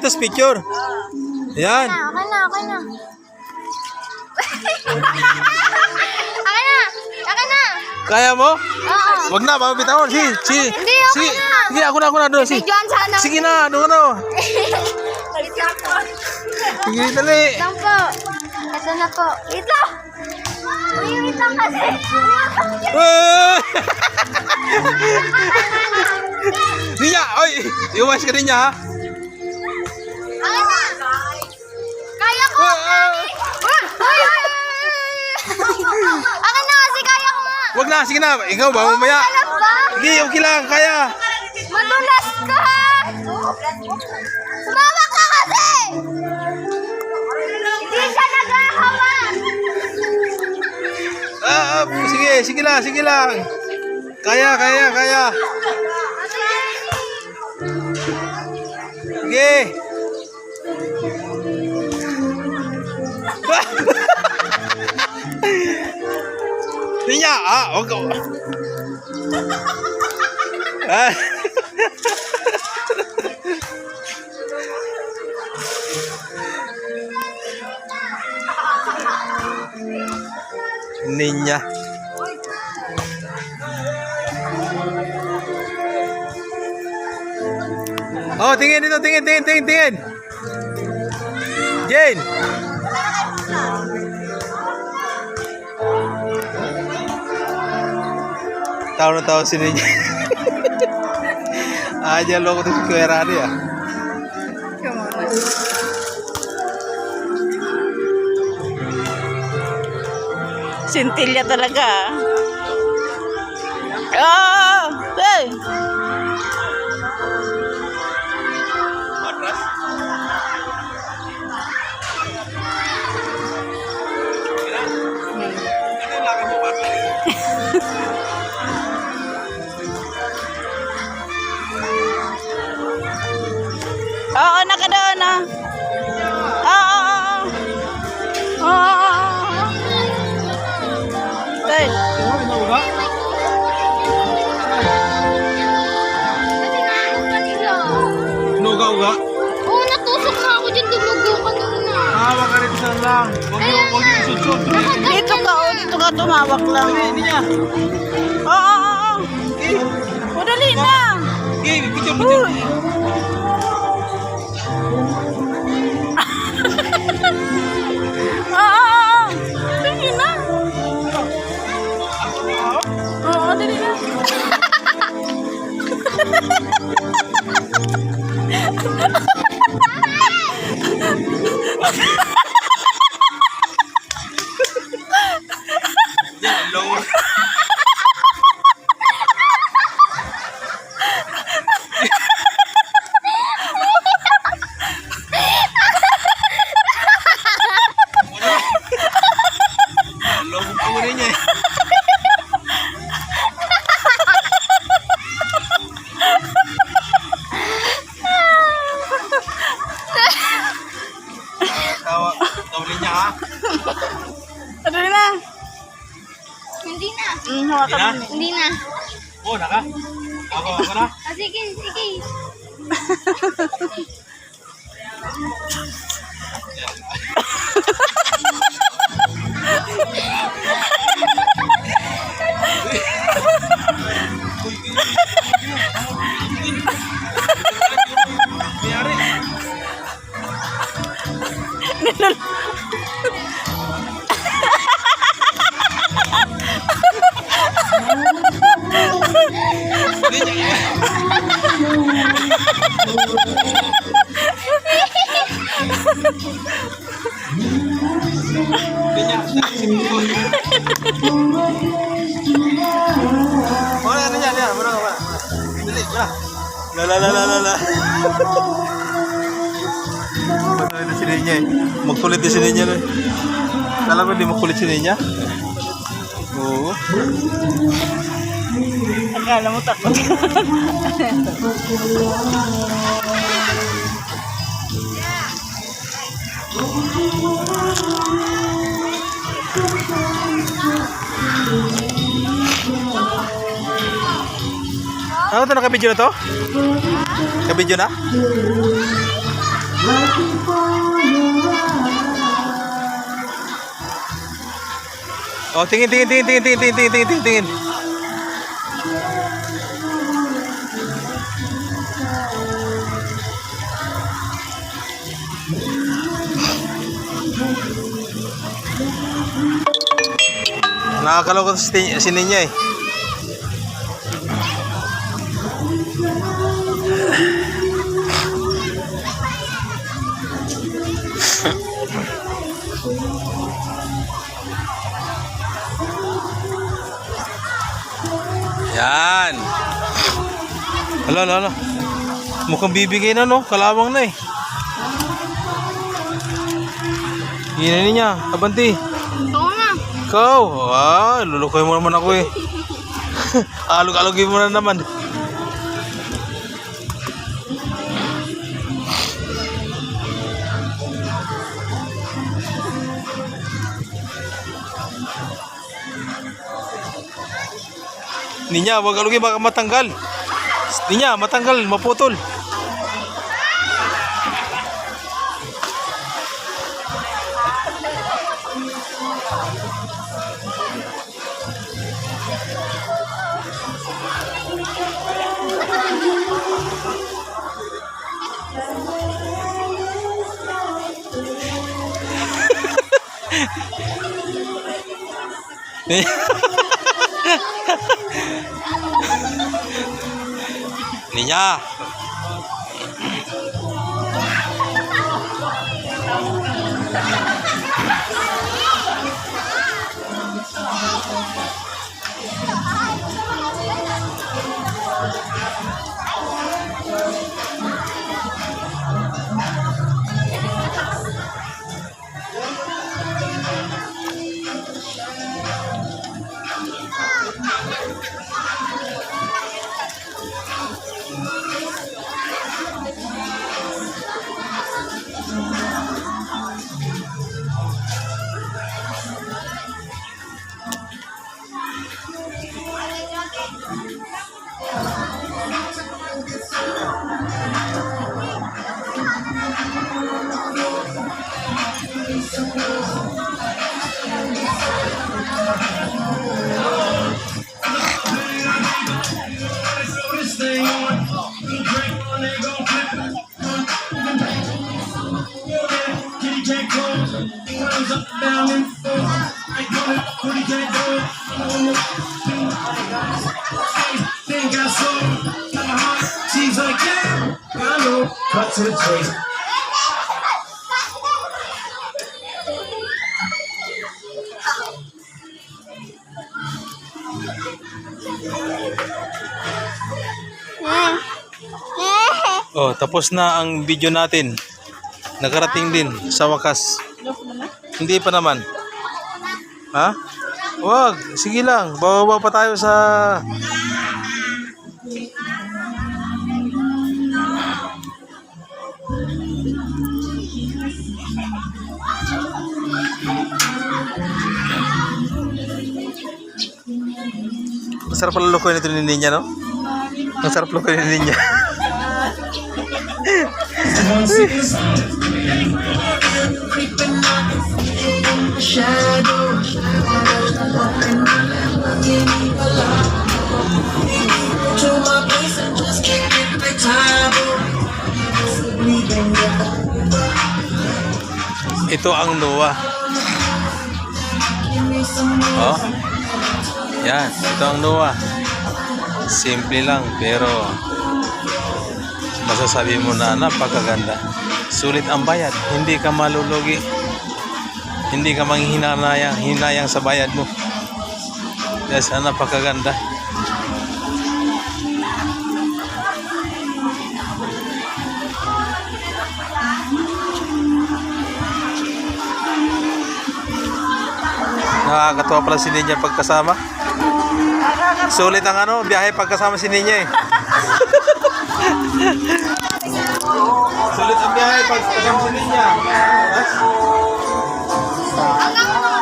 tapos picture. Yan. Okay na. Okay na. Kaya mo? Oo. Wag na, mabitawan. Sige. Hindi, okay na. Sige, ako na doon. Sige. Videoan sana. Sige na, doon. Sige, dali. Lang po. Ito na po. Ito. Uy, ito kasi. Niya, oy, iwas ka din niya, ha? Okay na. Kaya ko. Uy. Akin na kasi kaya ko nga. Wag na, sige na. Ikaw ba, mamaya? Alam ba? Hindi, okay lang, kaya. Madulas ka. Sumawak ka kasi. Hindi siya naghahawa. Sige lang. Kaya. Sige. Niya, wag ko. Ninya. Oh, tingin dito, tingin. Jane. Tahu si Ninya. Aja lo tuh kuera dia. Sintilya talaga. Oh, hey. Oo, nakadoon na. Oo. Tay. Uga. Oo, natusok na ako dyan. Dumugo ka na. Hawak ka rin sa lang. Wag yung susod. Dito ka tumawak lang. Ninya. Oo. O, dali na. Picture. Uy. Dali na. Oo, dali na. Hello. Niya, ha? Dali na. Hindi na. Hawakan mo. Hindi na. Oh, naka. Ako na. Sige. Si Ninya, magkulit din si Ninya. Alam mo, di magkulit si Ninya? Oo. Akala mo takot. Ano ito? Nakabidyo na to? Nakabidyo na? Oh, tingin, tingin, tingin, tingin, tingin, tingin, tingin, tingin, tingin. Nakakaloko si Ninya eh. Yan. Hala, hala, hala. Mukhang bibigay na, no? Kalawang na eh. Yan niya. Abanti. Ito na. Ikaw. Ah, lulukoy mo naman ako eh. Alog-alogin mo na naman. Ninya, wag alugin baka matanggal. Ninya, matanggal, maputol. Ninya. She's like, yeah, I know, cut to the chase. Oh, tapos na ang video natin. Nakarating din sa wakas. Hindi pa naman. Ha? Wag, sige lang. Bababa pa tayo sa masarap pala lukoy nito ni Ninya, no? Masarap lukoy ni Ninya. Ito ang Noah. Oh. Yan, ito ang Noah. Simple lang pero masasabi mo na napakaganda. Sulit ang bayad, hindi ka malulugi. Hindi ka manghihinayang sa bayad mo. Yes, napakaganda. Nakakatuwa pala si Ninya pagkasama. Sulit ang biyahe pagkasama si Ninya eh. Sulit ang biyahe pagkasama si Ninya. Hanggang